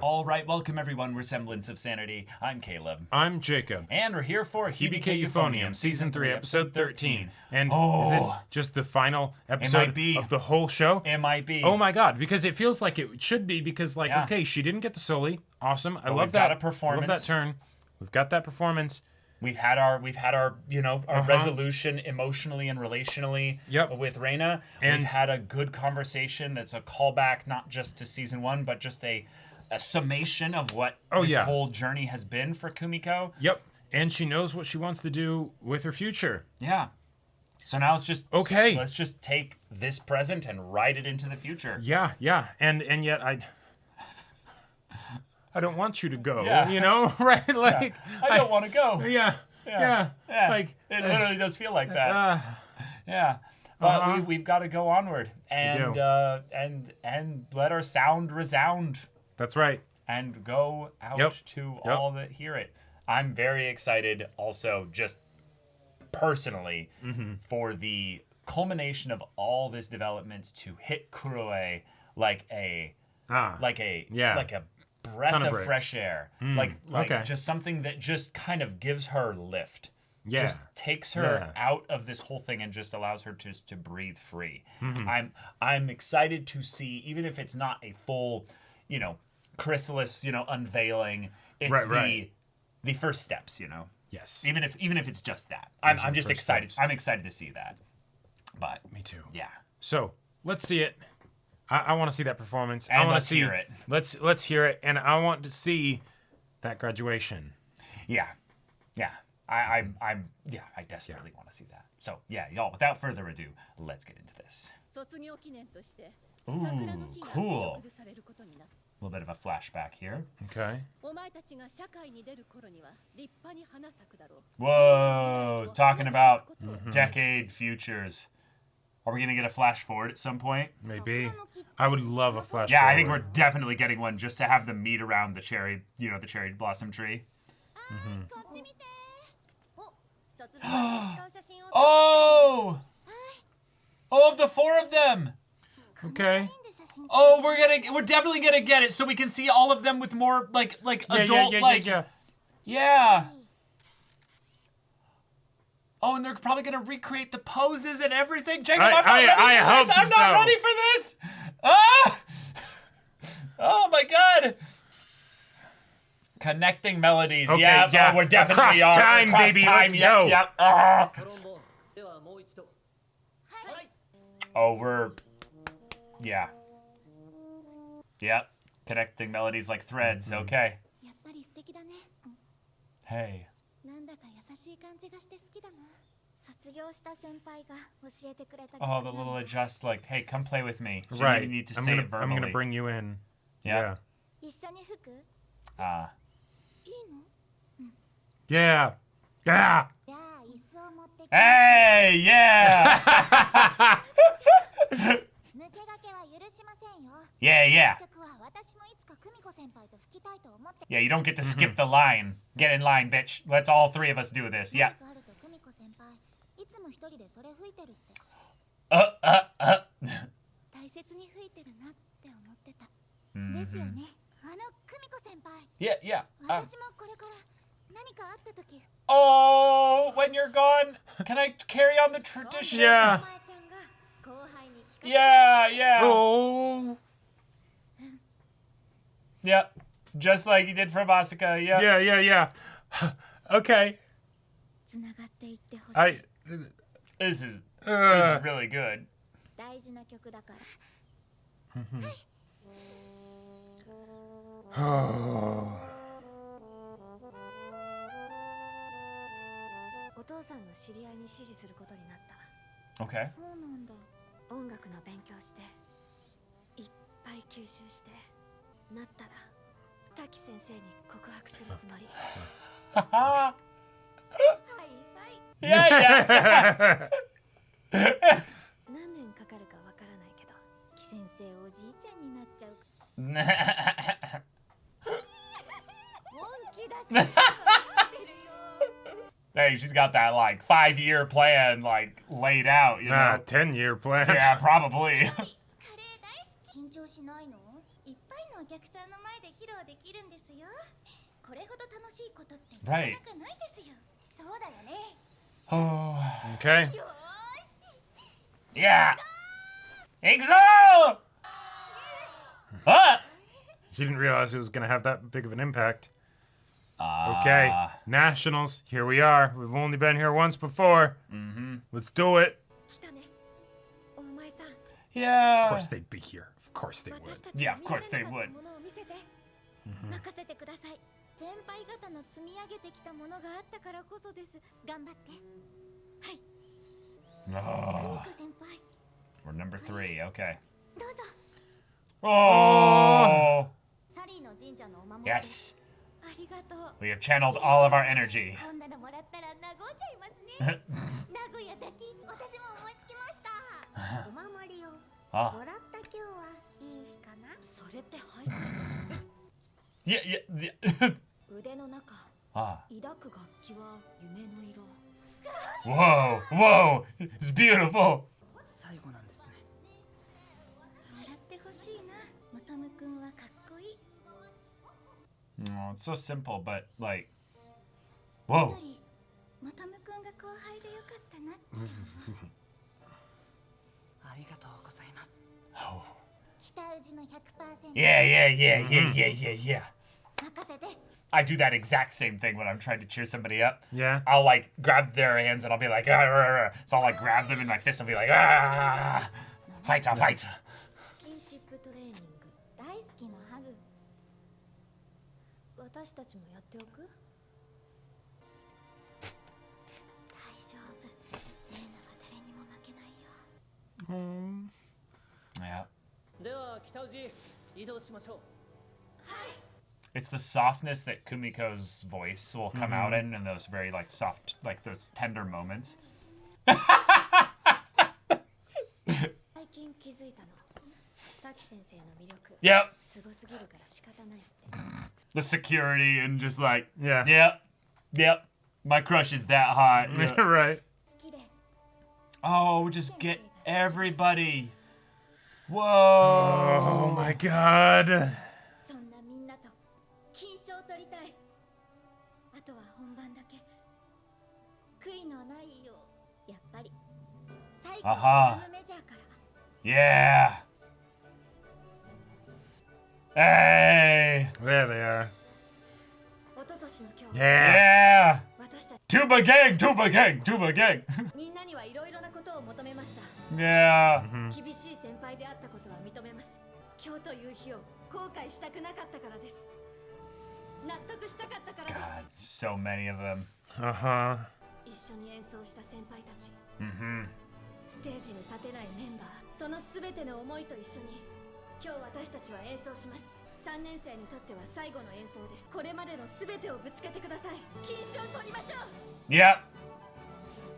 All right, welcome everyone. We're Semblance of Sanity. I'm Caleb. I'm Jacob. And we're here for Hibike Euphonium, Season 3, Episode 13. And is this just the final episode of the whole show? It might be. Oh my god, because it feels like it should be, because, like, okay, she didn't get the Soli. Awesome. I love that. Got a performance. I love that turn. We've got that performance. We've had our resolution emotionally and relationally with Reina. And we've had a good conversation that's a callback not just to Season 1, but just a summation of what this whole journey has been for Kumiko. Yep. And she knows what she wants to do with her future. Yeah. So now let's just take this present and ride it into the future. Yeah, yeah. And yet I don't want you to go. Yeah. You know? Right? Like I don't want to go. Yeah. Yeah. Like it literally does feel like that. Yeah. But we've got to go onward and let our sound resound. That's right. And go out to all that hear it. I'm very excited also just personally for the culmination of all this development to hit Kuroe like a breath of fresh air. Just something that just kind of gives her lift. Yeah. Just takes her out of this whole thing and just allows her just to breathe free. I'm excited to see, even if it's not a full, chrysalis, unveiling. It's the first steps, Yes. Even if it's just that. I'm just excited. Steps. I'm excited to see that. But me too. Yeah. So let's see it. I want to see that performance. And I want to see hear it. Let's hear it, and I want to see that graduation. Yeah. Yeah. I desperately want to see that. So yeah, y'all, without further ado, let's get into this. Ooh, cool. A little bit of a flashback here. Okay. Whoa, talking about decade futures. Are we gonna get a flash forward at some point? Maybe. I would love a flash forward. Yeah, I think we're definitely getting one just to have them meet around the cherry, the cherry blossom tree. Oh! Oh, of the four of them! Okay. Oh, we're definitely gonna get it so we can see all of them with more like adult Yeah. Oh, and they're probably gonna recreate the poses and everything. Jacob, I'm not ready for this. Ah! Oh my god. Connecting melodies. Okay, yeah. Oh, we're definitely across time, baby. Let's go. Yep. Oh, we're Yep. Connecting melodies like threads. Okay. Hey. Oh, the little adjust, like, hey, come play with me. Right. You need to say it verbally. I'm gonna bring you in. Yeah. Yeah. Yeah. Hey, yeah. Yeah. Yeah, you don't get to skip the line. Get in line, bitch. Let's all three of us do this. Yeah. Yeah. Oh, when you're gone, can I carry on the tradition? Yeah. Yeah. Oh. Yep. Just like you did for Masaka. Yeah. Okay. This is really good. Okay. Yeah. Hey, she's got that like 5-year plan like laid out, 10-year plan. Yeah, probably. Right. Oh. Okay. Yeah. Exo! She didn't realize it was going to have that big of an impact. Okay, Nationals, here we are. We've only been here once before. Let's do it. Yeah. Of course they'd be here. Of course they would. Yeah, of course they would. Oh. We're number 3, okay. Oh! Yes! We have channeled all of our energy. Oh. Yeah, yeah, yeah. Ah. Whoa, whoa! It's beautiful! Oh, it's so simple, but like, whoa. Oh. Yeah. I do that exact same thing when I'm trying to cheer somebody up. Yeah. I'll like grab their hands and I'll be like, ah, rah, rah. So I'll like grab them in my fist and be like, ah, fight, fight. Yeah. It's the softness that Kumiko's voice will come out in those very like soft, like those tender moments. Yep. The security and just like, yep. My crush is that hot. Yeah. Right. Oh, just get everybody. Whoa. Oh my god. Yeah. Hey. There they are. Yeah. Tuba gang. Yeah. God, so many of them. Yep.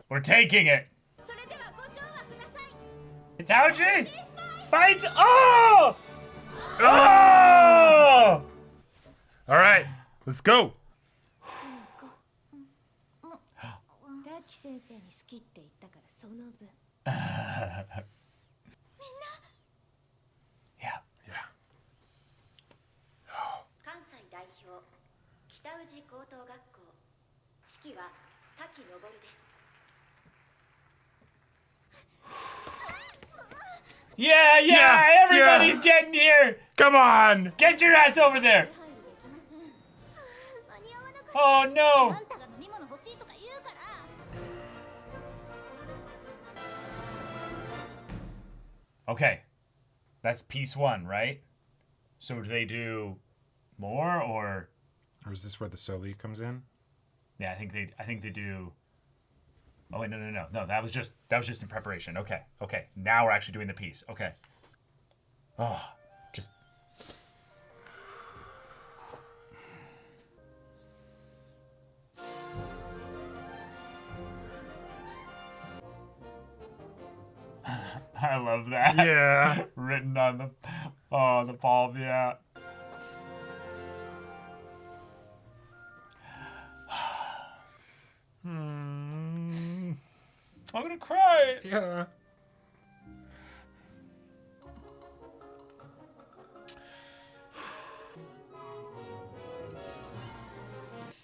We're taking it. Itaoji! Fight! Oh! Oh! All right, let's go. Yeah. Yeah, everybody's getting here. Come on. Get your ass over there. Oh no. Okay. That's piece 1, right? So do they do more or is this where the soli comes in? Yeah, I think they do. Oh wait, no. No, that was just in preparation. Okay. Now we're actually doing the piece. Okay. Oh, just I love that. Yeah. Written on the palm, yeah. I'm gonna cry. Yeah.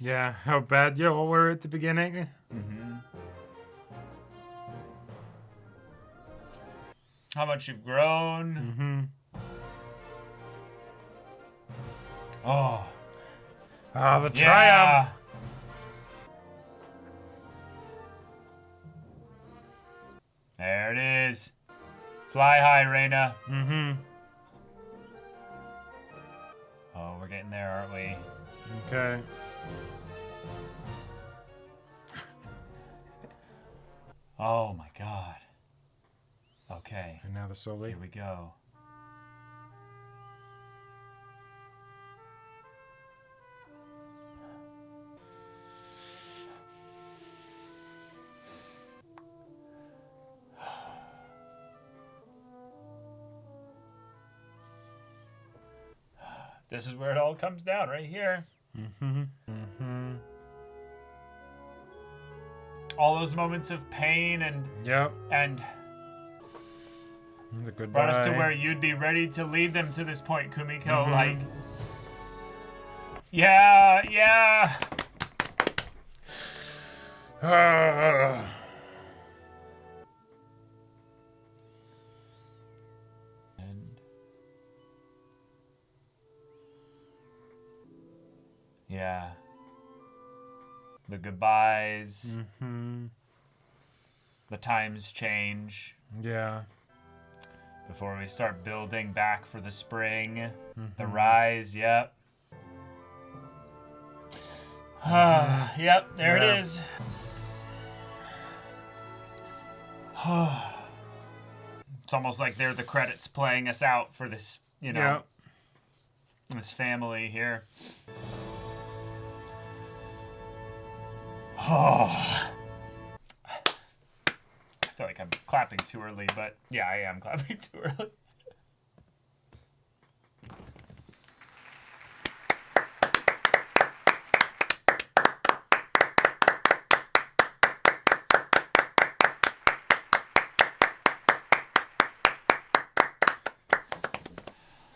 Yeah, how bad you all were at the beginning. How much you've grown. Oh. Ah, the triumph. There it is. Fly high, Reina. Oh, we're getting there, aren't we? Okay. Oh my god. Okay. And now the soli. Here we go. This is where it all comes down, right here. All those moments of pain and the goodbye. brought us to where you'd be ready to lead them to this point, Kumiko. Like, yeah. Yeah. The goodbyes. The times change. Yeah. Before we start building back for the spring. The rise, yep. Yep, there it is. It's almost like they're the credits playing us out for this, you know, this family here. Oh. I feel like I'm clapping too early, but yeah, I am clapping too early.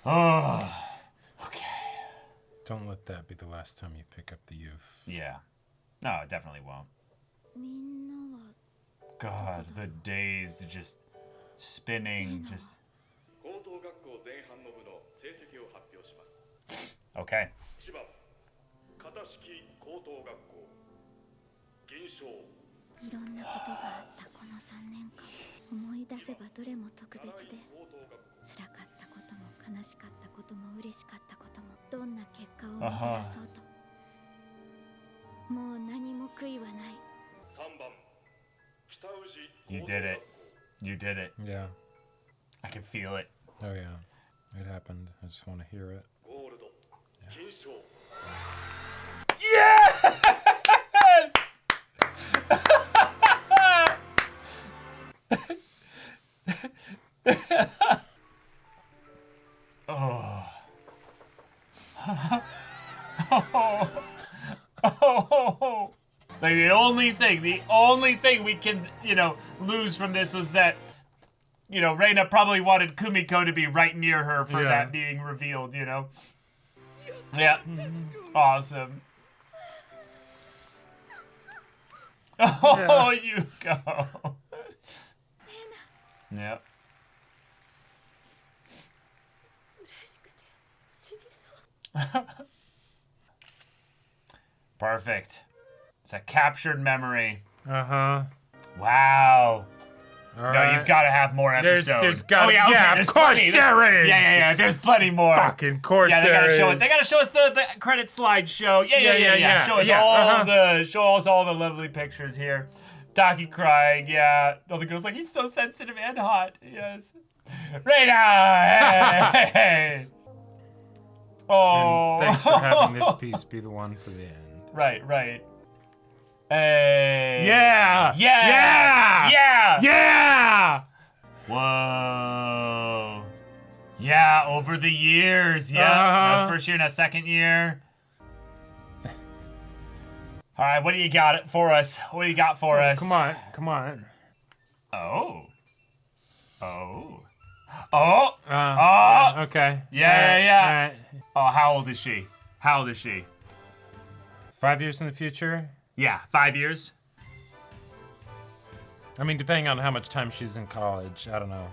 Oh, okay. Don't let that be the last time you pick up the youth. Yeah. No, it definitely won't. God, the days just spinning, just... Okay. You did it. You did it. Yeah. I can feel it. Oh, yeah. It happened. I just want to hear it. Yes! Oh. Oh. Like the only thing we can, you know, lose from this was that, you know, Reina probably wanted Kumiko to be right near her for that being revealed, you know? Yeah. Awesome. Oh, you go. Yep. Perfect. It's a captured memory. Wow. No, you've got to have more episodes. There's got of course plenty. There is. Yeah. There's plenty more. Fucking course they there gotta show is. it. They gotta show us the credit slideshow. Yeah. Show us all the lovely pictures here. Taki crying. Yeah. Oh, the girl's like, he's so sensitive and hot. Yes. Reina. Hey. Oh. And thanks for having this piece be the one for the end. Right. Hey. Yeah. Whoa. Yeah, over the years. Yeah. That was first year, now second year. All right, what do you got for us? What do you got for us? Come on. Oh. Okay. Yeah. All right. Oh, how old is she? 5. 5 years in the future? Yeah, 5 years. I mean, depending on how much time she's in college, I don't know.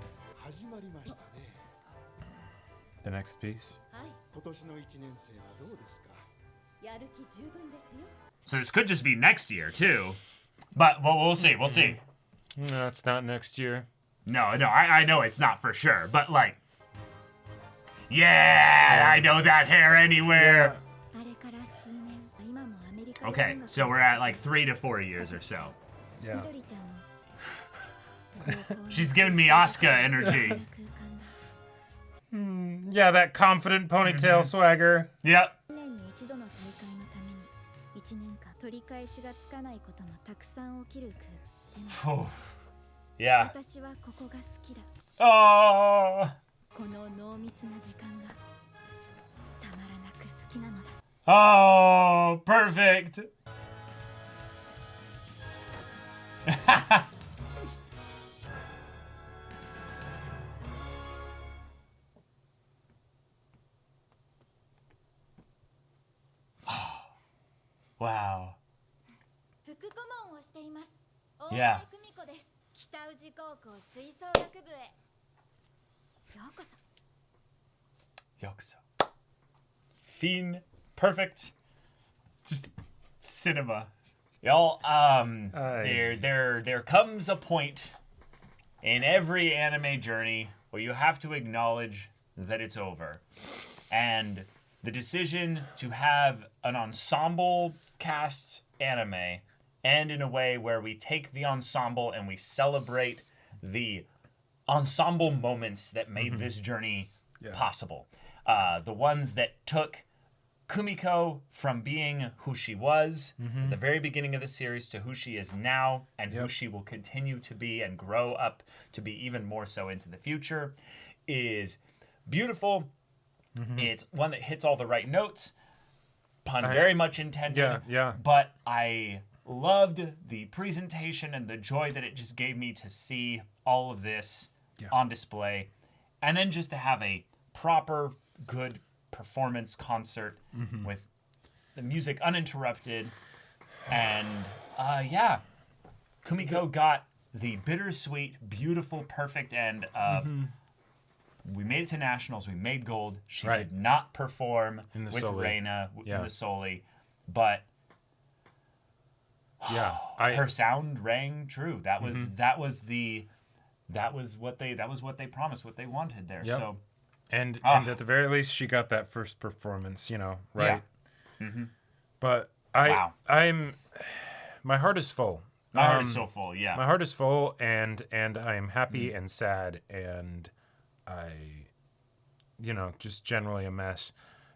The next piece. So this could just be next year too, but well, we'll see. We'll see. No, it's not next year. No, I know it's not for sure, but like, yeah, I know that hair anywhere. Okay, so we're at like 3 to 4 years or so. Yeah. She's giving me Asuka energy. Yeah, that confident ponytail swagger. Yep. Yeah. Oh. Oh, perfect. Wow. Yeah. Yokuso. Fiend. Perfect. Just cinema. Y'all, there comes a point in every anime journey where you have to acknowledge that it's over. And the decision to have an ensemble cast anime end in a way where we take the ensemble and we celebrate the ensemble moments that made this journey possible. The ones that took Kumiko from being who she was at the very beginning of the series to who she is now and who she will continue to be and grow up to be even more so into the future is beautiful. It's one that hits all the right notes. Pun very much intended. Yeah. But I loved the presentation and the joy that it just gave me to see all of this on display. And then just to have a proper, good performance concert with the music uninterrupted. And Kumiko got the bittersweet, beautiful, perfect end of we made it to nationals, we made gold. She did not perform with Reina in the Soli, but her sound rang true. That was what they promised, what they wanted there. So and at the very least she got that first performance, right? Yeah. But I'm my heart is full. My heart is so full, yeah. My heart is full and I am happy and sad and just generally a mess.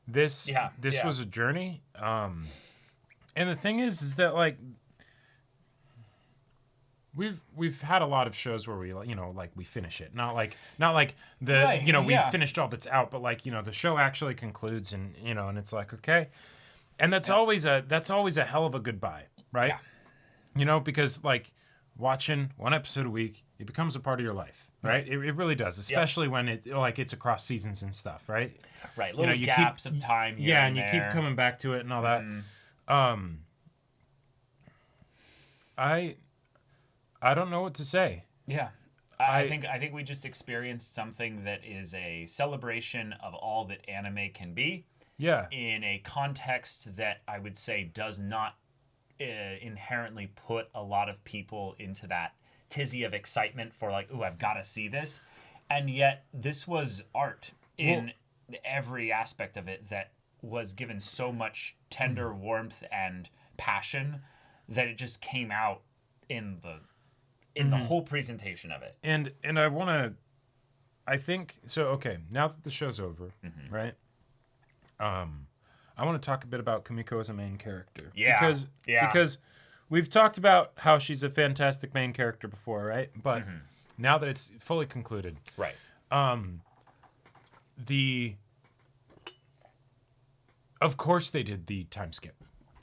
This was a journey. And the thing is that like we've had a lot of shows where we we finish it. Not like we finished all that's out, but the show actually concludes and and it's like okay. And that's always a hell of a goodbye, right? Yeah. Because like watching one episode a week, it becomes a part of your life. Right, it really does, especially when it's across seasons and stuff, right? Right, little gaps of time. Here and you keep coming back to it and all that. I don't know what to say. Yeah, I think we just experienced something that is a celebration of all that anime can be. Yeah. In a context that I would say does not inherently put a lot of people into that tizzy of excitement for like, ooh, I've got to see this. And yet this was art in every aspect of it that was given so much tender warmth and passion that it just came out in the whole presentation of it. And I think so. Okay, now that the show's over, right? I want to talk a bit about Kumiko as a main character. Yeah. Because we've talked about how she's a fantastic main character before, right? But now that it's fully concluded, right? Of course they did the time skip,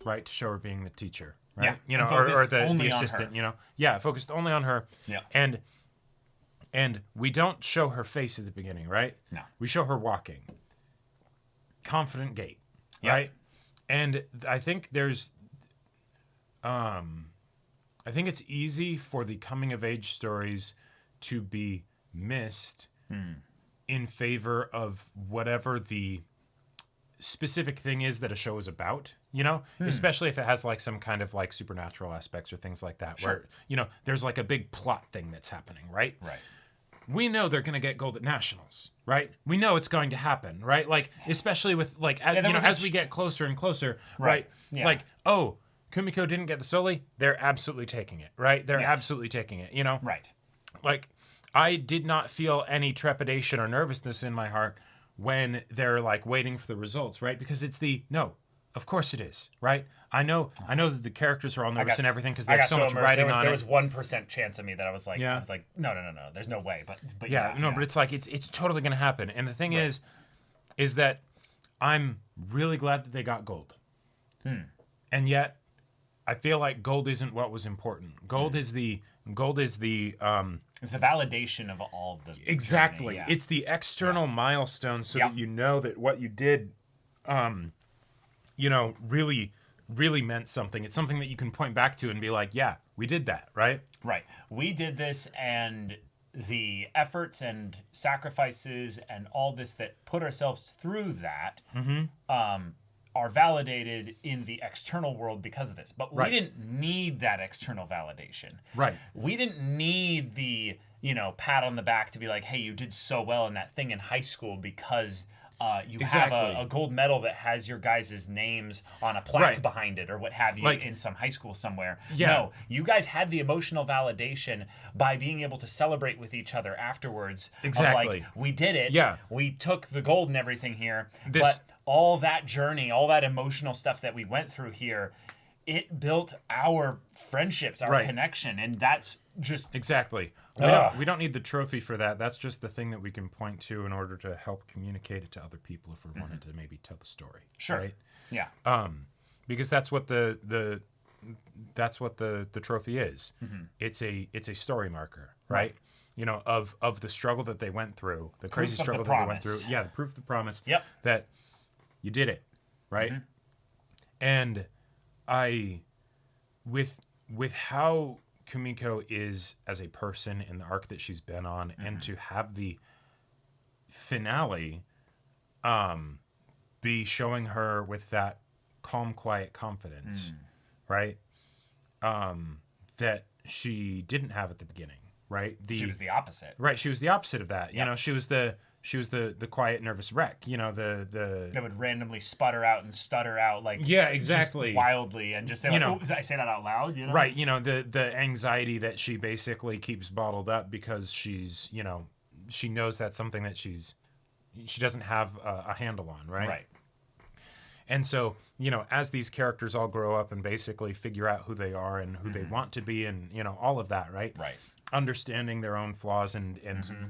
right, to show her being the teacher, right? Yeah, or the assistant, Yeah, focused only on her. Yeah. And we don't show her face at the beginning, right? No. We show her walking. Confident gait, right? And I think there's I think it's easy for the coming of age stories to be missed in favor of whatever the specific thing is that a show is about, especially if it has like some kind of like supernatural aspects or things like that, where, there's like a big plot thing that's happening, right? Right. We know they're going to get gold at nationals, right? We know it's going to happen, right? Like, especially with like, as we get closer and closer, right? Yeah. Like, oh, Kumiko didn't get the Soli. They're absolutely taking it, right? They're absolutely taking it, Right. Like, I did not feel any trepidation or nervousness in my heart when they're like waiting for the results, right? Because it's no, of course it is, right? I know that the characters are all nervous and everything because they have so much writing on it. There was 1% chance of me that I was like, no, there's no way. But but it's like it's totally gonna happen. And the thing is that I'm really glad that they got gold, and yet I feel like gold isn't what was important. Gold is the it's the validation of all the exactly. Journey, It's the external milestone, so that you know that what you did, really, really meant something. It's something that you can point back to and be like, yeah, we did that, right? Right. We did this, and the efforts and sacrifices and all this that put ourselves through that are validated in the external world because of this. But we didn't need that external validation. Right. We didn't need the, pat on the back to be like, hey, you did so well in that thing in high school because you have a gold medal that has your guys' names on a plaque behind it or what have you in some high school somewhere. Yeah. No, you guys had the emotional validation by being able to celebrate with each other afterwards. Exactly. Of like, we did it. Yeah. We took the gold and everything here. But all that journey, all that emotional stuff that we went through here, it built our friendships, our connection. And that's just... Exactly. We don't need the trophy for that. That's just the thing that we can point to in order to help communicate it to other people if we wanted to maybe tell the story. Sure. Right? Yeah. Because that's what the trophy is. It's a story marker, right? Of the struggle that they went through, the crazy struggle that they went through. Yeah, the proof of the promise. Yep. That you did it, right? And with how Kumiko is as a person in the arc that she's been on, and to have the finale be showing her with that calm, quiet confidence, right? That she didn't have at the beginning, right? She was the opposite. Right, she was the opposite of that. Yep. She was the quiet, nervous wreck. That would randomly sputter out and stutter out like exactly, just wildly, and just say like, did I say that out loud? Right. The anxiety that she basically keeps bottled up because she's she knows that's something that she doesn't have a handle on, right? Right. And so, as these characters all grow up and basically figure out who they are and who they want to be and, all of that, right? Right. Understanding their own flaws and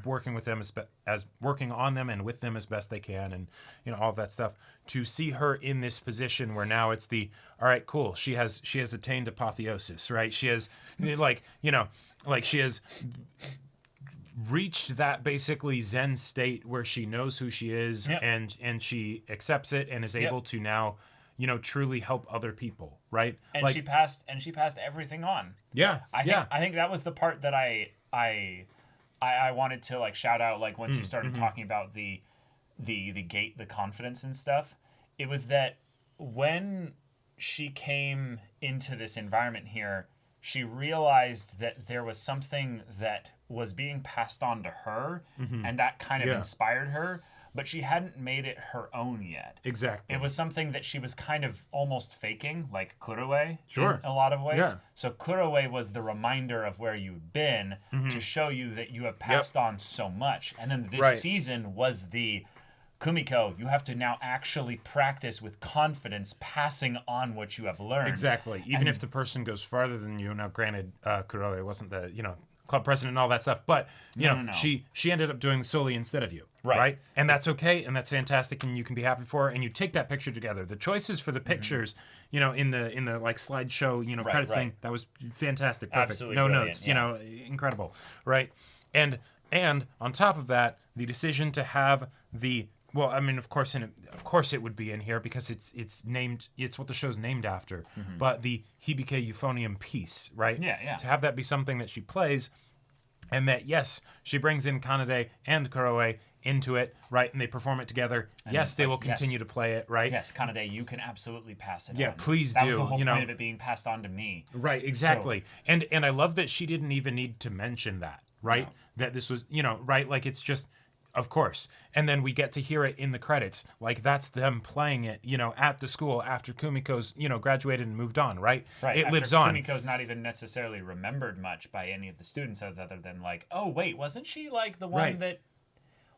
working with them as working on them and with them as best they can and, all of that stuff. To see her in this position where now it's all right, cool. She has attained apotheosis, right? She has she has reached that basically Zen state where she knows who she is and she accepts it and is able to now, truly help other people, right? And she passed everything on. Yeah. I think that was the part that I wanted to like shout out, like once you started talking about the gate, the confidence and stuff. It was that when she came into this environment here, she realized that there was something that was being passed on to her, and that kind of inspired her, but she hadn't made it her own yet. Exactly. It was something that she was kind of almost faking, like Kuroe in a lot of ways. Yeah. So Kuroe was the reminder of where you'd been to show you that you have passed on so much. And then this season was the Kumiko, you have to now actually practice with confidence, passing on what you have learned. Exactly. Even if the person goes farther than you. Now, granted, Kuroe wasn't the, club president and all that stuff, but, no. She ended up doing the Soli instead of you. Right. And that's okay, and that's fantastic, and you can be happy for her, and you take that picture together. The choices for the pictures, in the like slideshow, credits thing, that was fantastic. Perfect. Absolutely no brilliant, notes, incredible. Right. And on top of that, the decision to have the Well, I mean, of course it would be in here because it's named. It's what the show's named after. But the Hibike Euphonium piece, right? Yeah. To have that be something that she plays, and that yes, she brings in Kanade and Kuroe into it, right? And they perform it together. And yes, they will continue to play it, right? Yes, Kanade, you can absolutely pass it on. Yeah, please do. That was the whole point of it being passed on to me. Right, exactly. So, and I love that she didn't even need to mention that, right? No. That this was, right? Like, it's just, of course. And then we get to hear it in the credits. Like, that's them playing it, at the school after Kumiko's, graduated and moved on, right? Right. It after lives on. Kumiko's not even necessarily remembered much by any of the students other than like, oh, wait, wasn't she like the one that...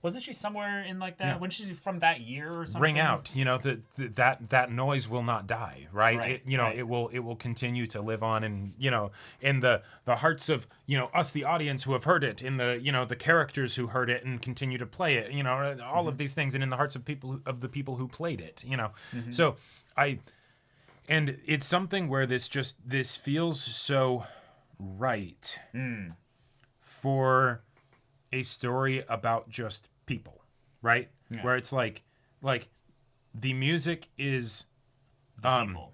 Wasn't she somewhere in like that? Yeah. Wasn't she from that year or something? Ring out, that noise will not die, right? It will continue to live on, and in the hearts of us, the audience who have heard it, in the the characters who heard it and continue to play it, all of these things, and in the hearts of the people who played it, So and it's something where this feels so right for a story about just people, right? Yeah. Where it's like the music is people.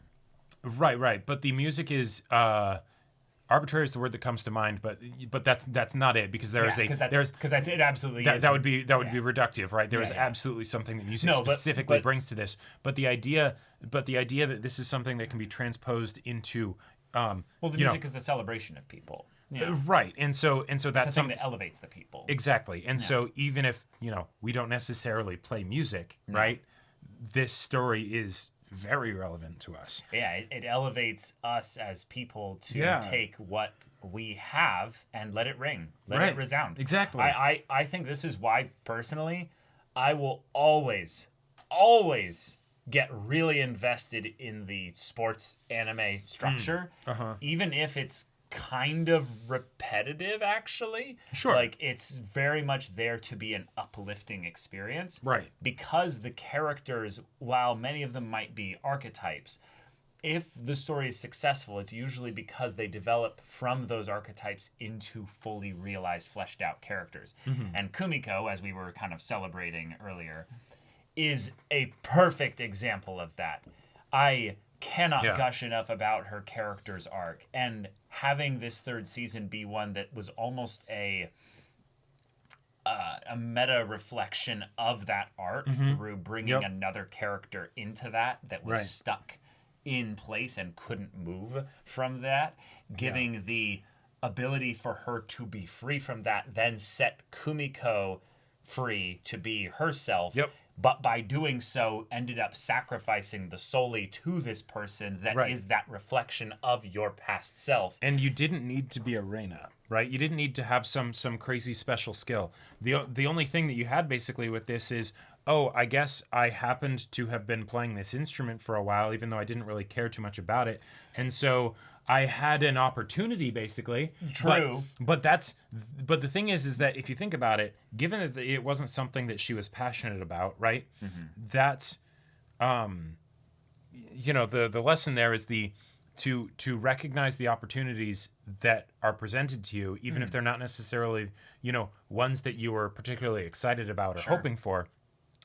Right, but the music is arbitrary is the word that comes to mind, but that's not it, because there is because it absolutely is. That would be reductive, right? There is absolutely something that music specifically brings to this, but the idea that this is something that can be transposed into the music is the celebration of people. Yeah. Right, and so that's something that elevates the people. Exactly, and so even if we don't necessarily play music, right, this story is very relevant to us. Yeah, it elevates us as people to take what we have and let it ring, let it resound. Exactly. I think this is why personally, I will always get really invested in the sports anime structure, even if it's kind of repetitive, actually. Sure. Like, it's very much there to be an uplifting experience. Right. Because the characters, while many of them might be archetypes, if the story is successful, it's usually because they develop from those archetypes into fully realized, fleshed out characters. And Kumiko, as we were kind of celebrating earlier, is a perfect example of that. I cannot gush enough about her character's arc, and having this third season be one that was almost a meta reflection of that arc through bringing another character into that was stuck in place and couldn't move from that, giving the ability for her to be free from that, then set Kumiko free to be herself. But by doing so, ended up sacrificing the Soli to this person that is that reflection of your past self. And you didn't need to be a Reina, right? You didn't need to have some crazy special skill. The only thing that you had basically with this is, I guess I happened to have been playing this instrument for a while, even though I didn't really care too much about it. And so I had an opportunity, basically. True. But the thing is that if you think about it, given that it wasn't something that she was passionate about, right? That's, the lesson there is to recognize the opportunities that are presented to you, even if they're not necessarily, ones that you were particularly excited about or hoping for,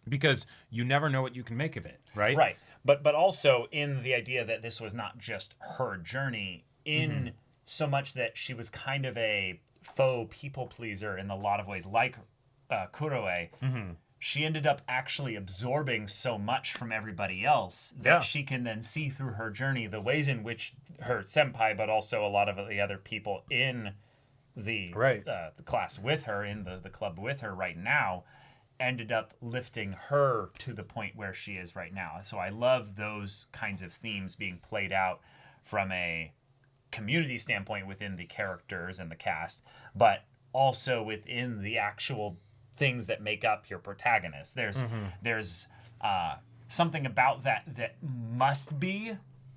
because you never know what you can make of it, right? Right. But also in the idea that this was not just her journey, in so much that she was kind of a faux people pleaser in a lot of ways, like Kuroe. She ended up actually absorbing so much from everybody else that she can then see through her journey the ways in which her senpai, but also a lot of the other people in the class with her, in the club with her right now, ended up lifting her to the point where she is right now. So I love those kinds of themes being played out from a community standpoint within the characters and the cast, but also within the actual things that make up your protagonist. There's something about that must be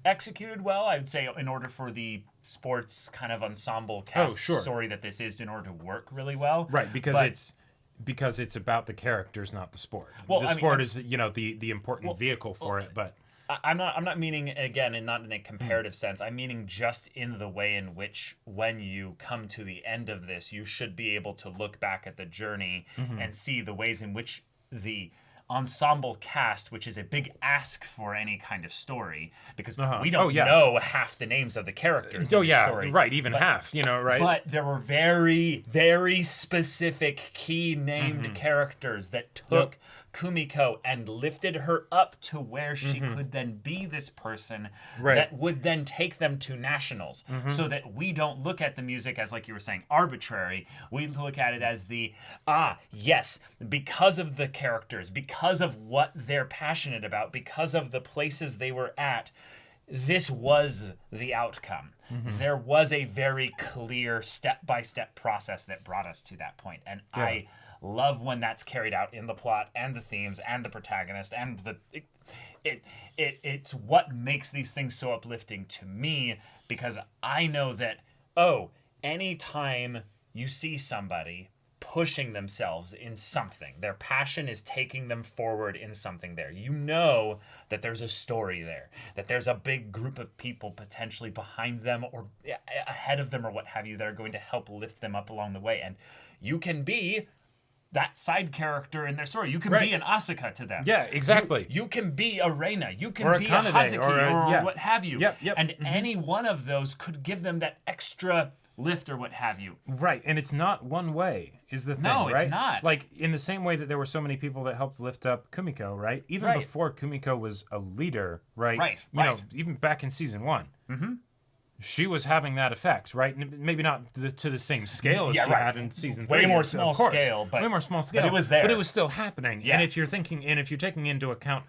executed well, I would say, in order for the sports kind of ensemble cast story that this is, in order to work really well. Right, because it's about the characters, not the sport. Well, the sport is the important vehicle for it, but I'm not meaning, again, and not in a comparative sense. I'm meaning just in the way in which, when you come to the end of this, you should be able to look back at the journey and see the ways in which the ensemble cast, which is a big ask for any kind of story, because we don't Oh, yeah. know half the names of the characters in the story. Right, even half, right? But there were very, very specific key named characters that took Kumiko and lifted her up to where she could then be this person that would then take them to nationals, so that we don't look at the music as, like you were saying, arbitrary. We look at it as yes, because of the characters, because of what they're passionate about, because of the places they were at, this was the outcome. There was a very clear step-by-step process that brought us to that point. And I love when that's carried out in the plot and the themes and the protagonist and it's what makes these things so uplifting to me, because I know that, anytime you see somebody pushing themselves in something, their passion is taking them forward in something there, you know that there's a story there, that there's a big group of people potentially behind them or ahead of them or what have you that are going to help lift them up along the way. And you can be that side character in their story. You can be an Asuka to them. Yeah, exactly. You can be a Reina. You can be a Kanade, Hazuki or or what have you. Yep. And any one of those could give them that extra lift or what have you. Right, and it's not one way is the thing, No, right? it's not. Like, in the same way that there were so many people that helped lift up Kumiko, right? Even before Kumiko was a leader, right? Right, You know, even back in season 1. She was having that effect, right? Maybe not to the same scale as she had in season 3. Way more small scale, but way more small scale. But it was there. But it was still happening. Yeah. And if you're taking into account,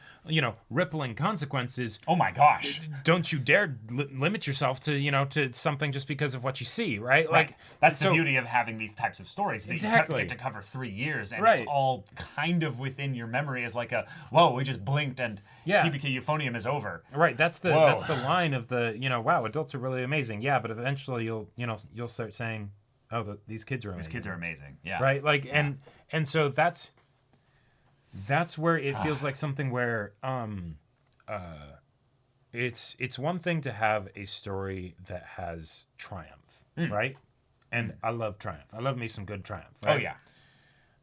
rippling consequences. Oh my gosh! Don't you dare limit yourself to to something just because of what you see, right? Like that's the beauty of having these types of stories. That you get to cover 3 years, and it's all kind of within your memory as like whoa, we just blinked and Hibike Euphonium is over. Right. That's the line of the wow, adults are really amazing. Yeah, but eventually you'll start saying, these kids are amazing. These kids are amazing. Yeah. Right. Like and so that's where it feels like something where it's one thing to have a story that has triumph, right? And I love triumph. I love me some good triumph. Right? Oh yeah.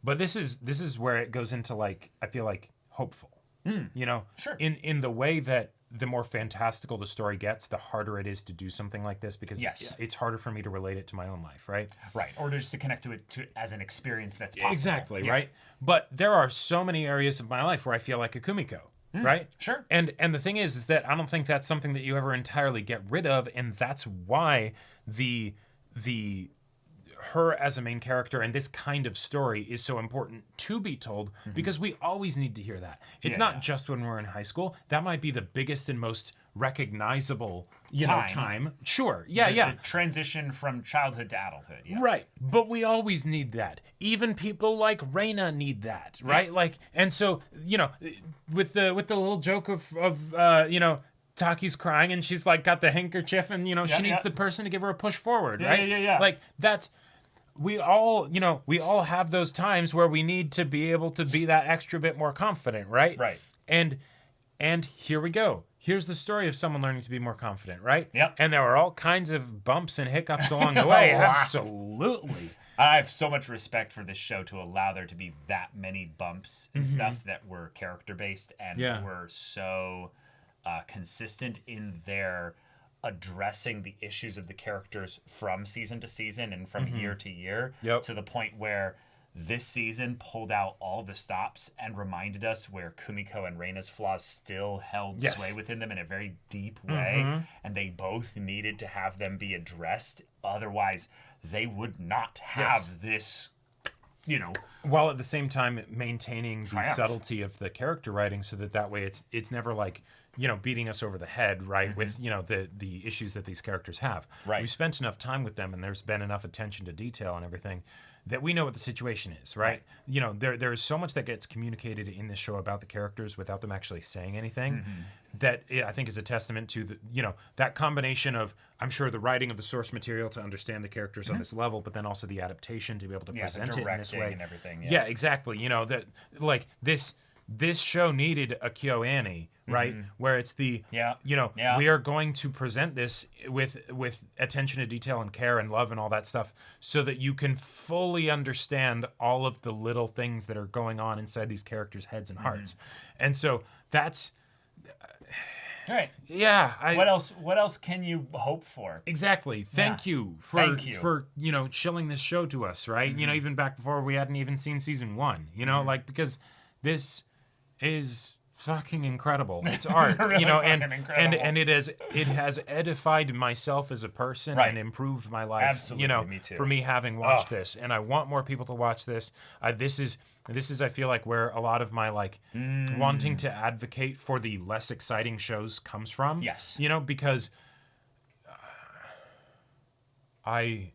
But this is where it goes into like I feel like hopeful. Sure. In the way that the more fantastical the story gets, the harder it is to do something like this because it's harder for me to relate it to my own life, right? Right. Or just to connect to it as an experience that's possible. Exactly, right? But there are so many areas of my life where I feel like a Kumiko, right? Sure. And the thing is that I don't think that's something that you ever entirely get rid of, and that's why the her as a main character and this kind of story is so important to be told because we always need to hear that. It's not just when we're in high school. That might be the biggest and most recognizable time. Sure. The transition from childhood to adulthood. Yeah. Right. But we always need that. Even people like Reina need that, right? Like, and so, with the little joke of Taki's crying and she's like got the handkerchief and she needs the person to give her a push forward, right? Yeah. Like that's we all have those times where we need to be able to be that extra bit more confident, right? Right. And here we go. Here's the story of someone learning to be more confident, right? Yep. And there are all kinds of bumps and hiccups along the way. Absolutely. I have so much respect for this show to allow there to be that many bumps and stuff that were character based and were so consistent in their addressing the issues of the characters from season to season and from year to year to the point where this season pulled out all the stops and reminded us where Kumiko and Reina's flaws still held sway within them in a very deep way, and they both needed to have them be addressed. Otherwise, they would not have this, while at the same time maintaining the subtlety of the character writing, so that way it's never like beating us over the head, right? With the issues that these characters have. Right. We've spent enough time with them, and there's been enough attention to detail and everything that we know what the situation is, right? There is so much that gets communicated in this show about the characters without them actually saying anything. That I think is a testament to the that combination of, I'm sure, the writing of the source material to understand the characters on this level, but then also the adaptation to be able to present it in this way and everything. Yeah, exactly. That like this this show needed a KyoAni, right? Where it's the, we are going to present this with attention to detail and care and love and all that stuff so that you can fully understand all of the little things that are going on inside these characters' heads and hearts. And so that's... Right. Yeah. What else can you hope for? Exactly. Thank you for shilling this show to us, right? Even back before we hadn't even seen season 1, because this is fucking incredible. It's art, really and it has edified myself as a person and improved my life. Absolutely, me too. For me having watched this, and I want more people to watch this. This is I feel like where a lot of my wanting to advocate for the less exciting shows comes from. Yes. Because I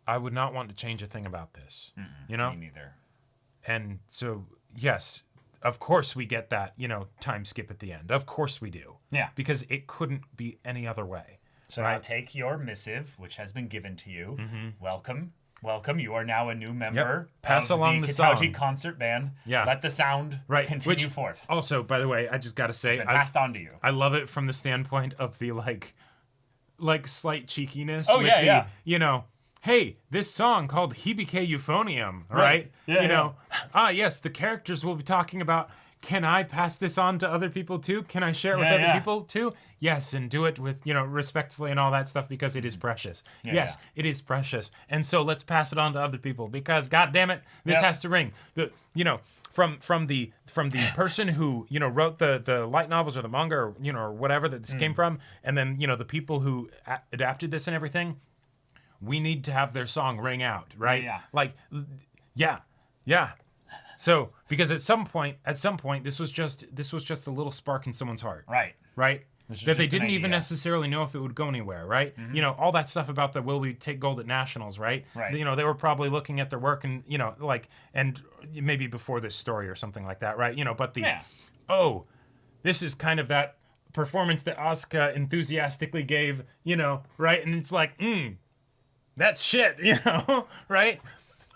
would not want to change a thing about this. Me neither. And so yes, of course we get that, time skip at the end. Of course we do. Yeah. Because it couldn't be any other way. So now take your missive, which has been given to you. Welcome. You are now a new member Pass of along the the Kitauji song. Concert Band. Yeah. Let the sound continue forth. Also, by the way, I just got to say, It's been passed on to you. I love it from the standpoint of the slight cheekiness. Oh, yeah. Hey, this song called Hibike Euphonium, right? Yeah, yes, the characters will be talking about, can I pass this on to other people too? Can I share it with other people too? Yes, and do it with, respectfully and all that stuff because it is precious. It is precious. And so let's pass it on to other people because, God damn it, this has to ring. From the person who, wrote the light novels or the manga or, or whatever that this came from, and then, the people who adapted this and everything, we need to have their song ring out, right? Yeah. So, because at some point, this was just a little spark in someone's heart, right? That they didn't even necessarily know if it would go anywhere, right? All that stuff about the will we take gold at nationals, right? They were probably looking at their work and and maybe before this story or something like that, right? But this is kind of that performance that Asuka enthusiastically gave, right? And it's like, that's shit, right?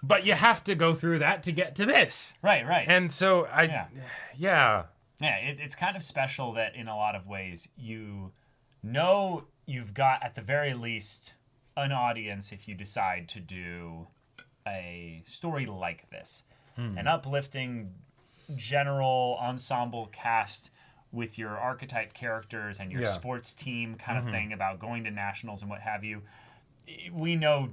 But you have to go through that to get to this. Right. And so it's kind of special that in a lot of ways you've got at the very least an audience if you decide to do a story like this. An uplifting general ensemble cast with your archetype characters and your sports team kind of thing about going to nationals and what have you. We know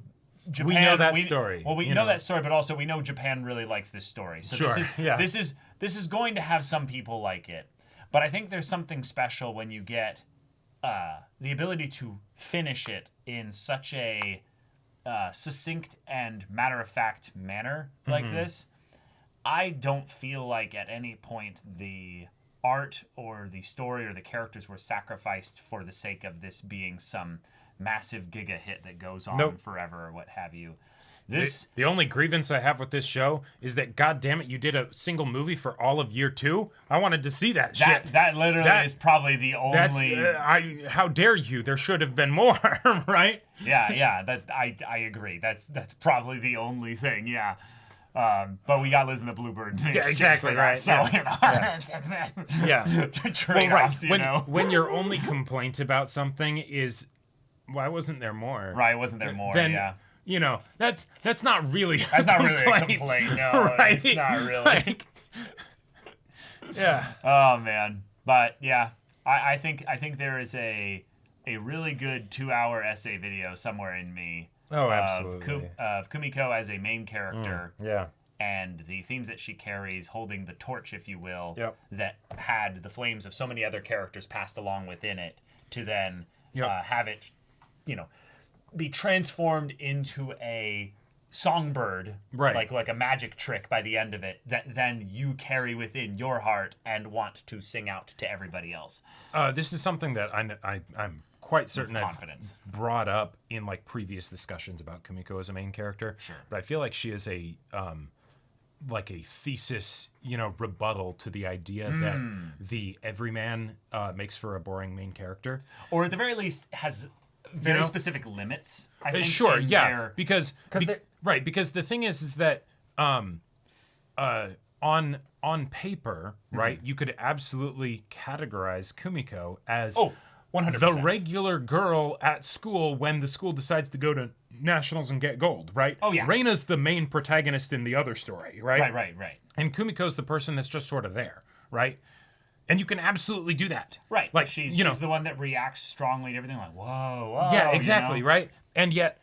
Japan. We know that story. Well, we know that story, but also we know Japan really likes this story. So this is going to have some people like it. But I think there's something special when you get the ability to finish it in such a succinct and matter-of-fact manner like this. I don't feel like at any point the art or the story or the characters were sacrificed for the sake of this being some massive giga hit that goes on forever or what have you. The only grievance I have with this show is that, God damn it, you did a single movie for all of year 2. I wanted to see that shit. That literally is probably the only. How dare you? There should have been more, right? Yeah. I agree. That's probably the only thing. Yeah. But we got Liz and the Bluebird. Exactly right. So trade-offs, when your only complaint about something is, why wasn't there more? Right, wasn't there more? Then, that's not really. That's not really a complaint. No, right? It's not really. Oh man, but yeah, I think there is a really good 2-hour essay video somewhere in me. Oh, absolutely. Of Kumiko as a main character. Yeah. And the themes that she carries, holding the torch, if you will, that had the flames of so many other characters passed along within it, to then have it, be transformed into a songbird, right? Like a magic trick by the end of it, that then you carry within your heart and want to sing out to everybody else. This is something that I'm quite certain I've brought up in previous discussions about Kumiko as a main character. Sure. But I feel like she is a thesis, rebuttal to the idea that the everyman makes for a boring main character, or at the very least has very specific limits. I think. Sure, yeah, because the thing is that on on paper, right, you could absolutely categorize Kumiko as 100%. the regular girl at school when the school decides to go to nationals and get gold, right? Oh, yeah. Reina's the main protagonist in the other story, right? Right. And Kumiko's the person that's just sort of there, right? And you can absolutely do that. Right. Like she's the one that reacts strongly to everything, like, whoa. Yeah, exactly, right? And yet,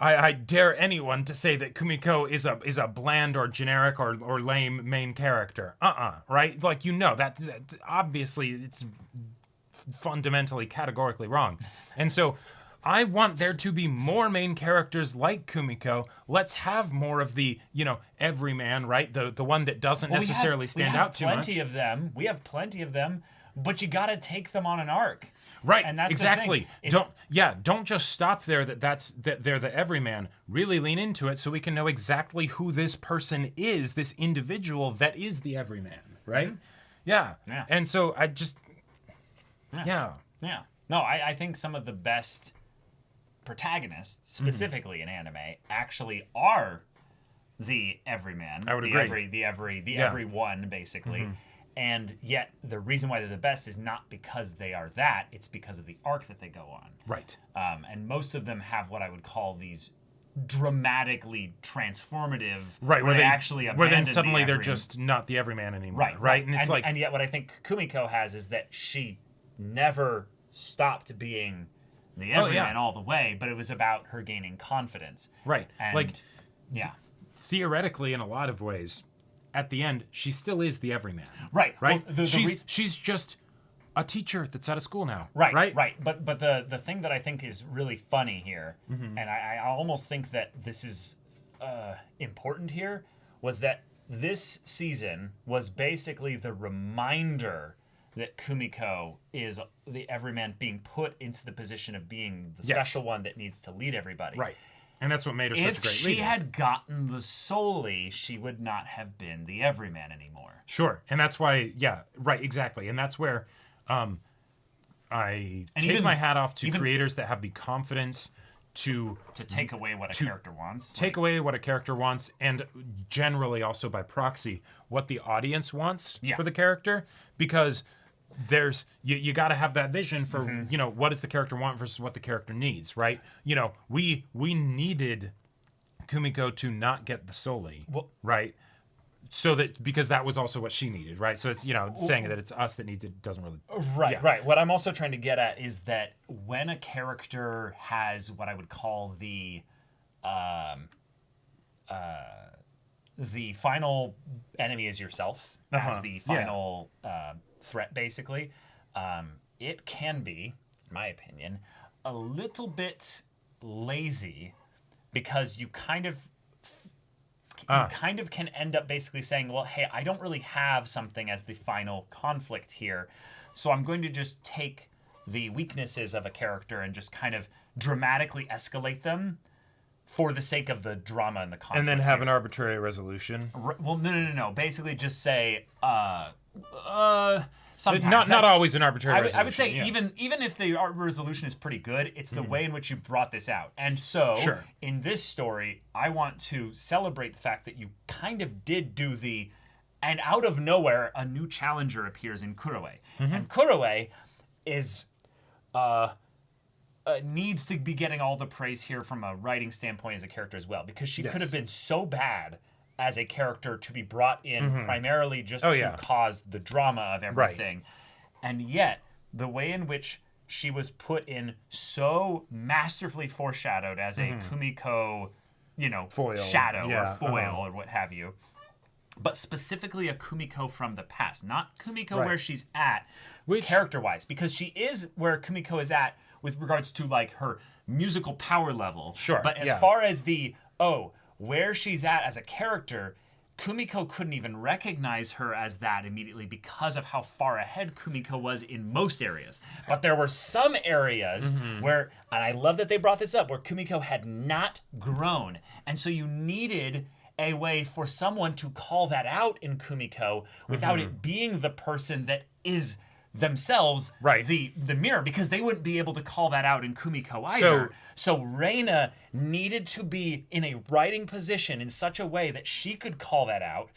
I dare anyone to say that Kumiko is a bland or generic or lame main character. Right? Like, that obviously it's fundamentally categorically wrong. And so I want there to be more main characters like Kumiko. Let's have more of the, everyman, right? The one that doesn't necessarily stand out too much. We have plenty of them, but you got to take them on an arc. Right, and that's exactly. The thing. Don't just stop there that they're the everyman. Really lean into it so we can know exactly who this person is, this individual that is the everyman, right? Mm-hmm. Yeah. And so I just Yeah. No, I think some of the best protagonists, specifically in anime, actually are the everyman. I would agree. The everyone, basically. Mm-hmm. And yet, the reason why they're the best is not because they are that; it's because of the arc that they go on. Right. And most of them have what I would call these dramatically transformative. Right. Where they actually where then suddenly they're just not the everyman anymore. Right. And it's and yet, what I think Kumiko has is that she never stopped being the everyman all the way, but it was about her gaining confidence. Right. And, theoretically, in a lot of ways, at the end, she still is the everyman. Right. Right. Well, she's just a teacher that's out of school now. Right. But the thing that I think is really funny here, and I almost think that this is important here, was that this season was basically the reminder that Kumiko is the everyman being put into the position of being the special one that needs to lead everybody. Right. And that's what made her such a great leader. If she had gotten the Soli, she would not have been the everyman anymore. Sure. And that's why, exactly. And that's where I take my hat off to creators that have the confidence to take away what a character wants. Take away what a character wants, and generally also by proxy, what the audience wants for the character. Because there's you got to have that vision for what does the character want versus what the character needs, right? We needed Kumiko to not get the Soli, right? So that because that was also what she needed, right? So it's saying that it's us that needs it doesn't really right. What I'm also trying to get at is that when a character has what I would call the final enemy is yourself as the final threat, basically, it can be, in my opinion, a little bit lazy because you kind of can end up basically saying, well, hey, I don't really have something as the final conflict here, so I'm going to just take the weaknesses of a character and just kind of dramatically escalate them for the sake of the drama and the conflict. And then have an arbitrary resolution. Well, no. Basically just say, sometimes. Not always an arbitrary resolution. I would say even if the resolution is pretty good, it's the way in which you brought this out. And so, in this story, I want to celebrate the fact that you kind of did do and out of nowhere, a new challenger appears in Kuroe. And Kuroe is... needs to be getting all the praise here from a writing standpoint as a character as well, because she could have been so bad as a character to be brought in primarily just to cause the drama of everything. Right. And yet, the way in which she was put in so masterfully foreshadowed as a Kumiko, foil. Shadow or foil or what have you, but specifically a Kumiko from the past, not Kumiko where she's at character-wise, because she is where Kumiko is at with regards to like her musical power level. Sure. But as far as where she's at as a character, Kumiko couldn't even recognize her as that immediately because of how far ahead Kumiko was in most areas. But there were some areas where, and I love that they brought this up, where Kumiko had not grown. And so you needed a way for someone to call that out in Kumiko without it being the person that is themselves the mirror, because they wouldn't be able to call that out in Kumiko either. So Reina needed to be in a writing position in such a way that she could call that out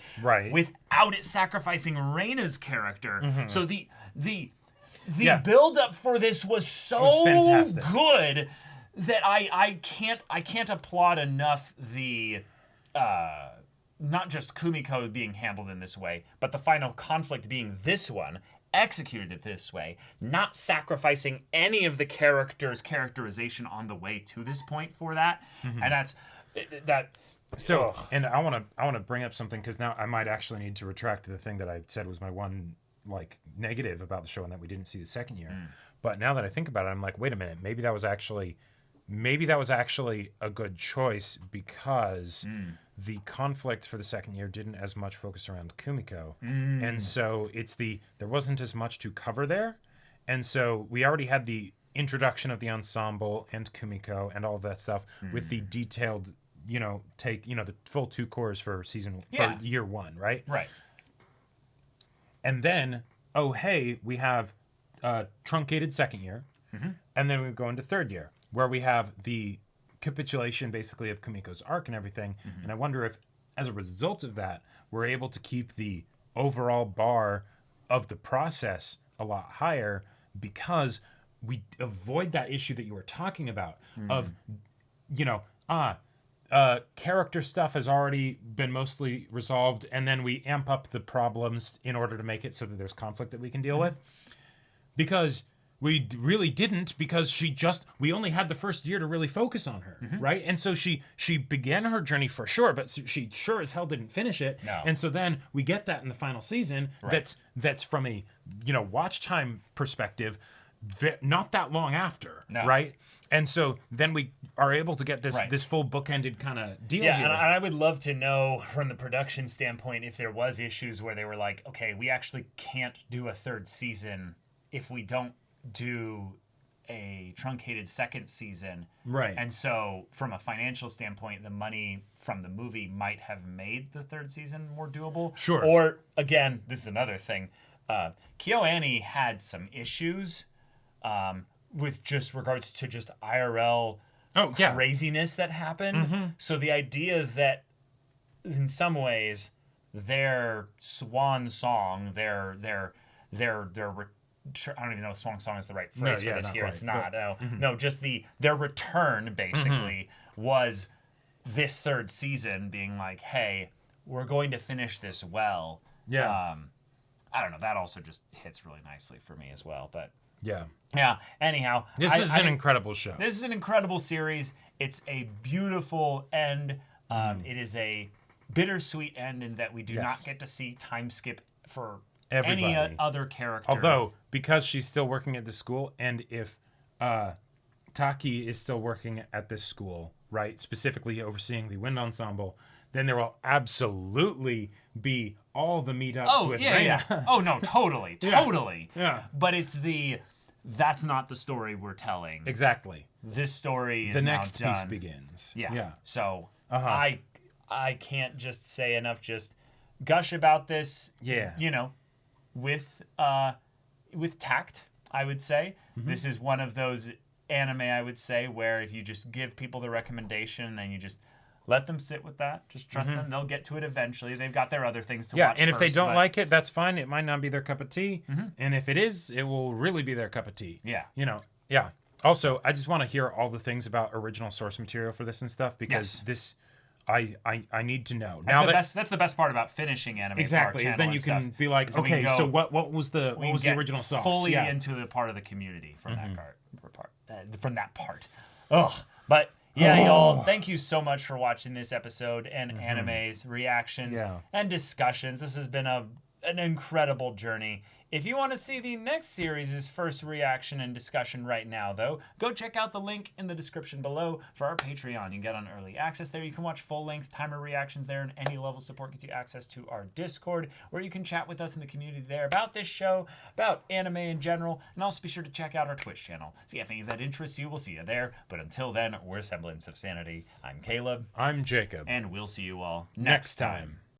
without it sacrificing Reina's character. So the build up for this was so good that I can't applaud enough the not just Kumiko being handled in this way, but the final conflict being this one, executed it this way, not sacrificing any of the character's characterization on the way to this point for that. And that's that. So, and I want to bring up something, because now I might actually need to retract the thing that I said was my one like negative about the show, and that we didn't see the second year. But now that I think about it, I'm like, wait a minute, maybe that was actually a good choice, because the conflict for the second year didn't as much focus around Kumiko. And so there wasn't as much to cover there. And so we already had the introduction of the ensemble and Kumiko and all of that stuff with the detailed, the full 2 cores for for year 1, right? Right. And then, we have truncated second year. And then we go into third year, where we have the capitulation basically of Kumiko's arc and everything. And I wonder if, as a result of that, we're able to keep the overall bar of the process a lot higher, because we avoid that issue that you were talking about of, character stuff has already been mostly resolved, and then we amp up the problems in order to make it so that there's conflict that we can deal with. Because we really didn't, because we only had the first year to really focus on her, right? And so she began her journey for sure, but she sure as hell didn't finish it. No. And so then we get that in the final season. That's from a watch time perspective, not that long after, right? And so then we are able to get this full bookended kind of deal here. And I would love to know from the production standpoint if there was issues where they were like, okay, we actually can't do a third season if we don't do a truncated second season. Right. And so from a financial standpoint, the money from the movie might have made the third season more doable. Sure. Or, again, this is another thing. KyoAni had some issues with just regards to just IRL craziness that happened. So the idea that in some ways their swan song, their I don't even know if song is the right phrase for this here. Quite. It's not. No, just their return basically was this third season being like, hey, we're going to finish this well. Yeah. I don't know. That also just hits really nicely for me as well. But yeah. Anyhow, this is an incredible show. This is an incredible series. It's a beautiful end. It is a bittersweet end in that we do not get to see time skip for everybody. Any other character. Although, because she's still working at the school, and if Taki is still working at this school, right, specifically overseeing the wind ensemble, then there will absolutely be all the meetups with Reina. Oh, no, totally. Yeah. But that's not the story we're telling. Exactly. This story is the next now piece done. Begins. Yeah. So I can't just say enough, just gush about this. Yeah. With tact, I would say. This is one of those anime, I would say, where if you just give people the recommendation and you just let them sit with that, just trust them, they'll get to it eventually. They've got their other things to watch. Yeah, and if they don't like it, that's fine. It might not be their cup of tea. And if it is, it will really be their cup of tea. Yeah. Yeah. Also, I just want to hear all the things about original source material for this and stuff, because this... I need to know. That's the best part about finishing anime. Exactly, is then you can be like, okay, so what was the original sauce? Fully into the part of the community from that part. But y'all, thank you so much for watching this episode and anime's reactions and discussions. This has been an incredible journey. If you want to see the next series' first reaction and discussion right now, though, go check out the link in the description below for our Patreon. You can get on early access there. You can watch full-length timer reactions there, and any level support gets you access to our Discord, where you can chat with us in the community there about this show, about anime in general, and also be sure to check out our Twitch channel. So if any of that interests you, we'll see you there. But until then, we're Semblance of Sanity. I'm Caleb. I'm Jacob. And we'll see you all next time.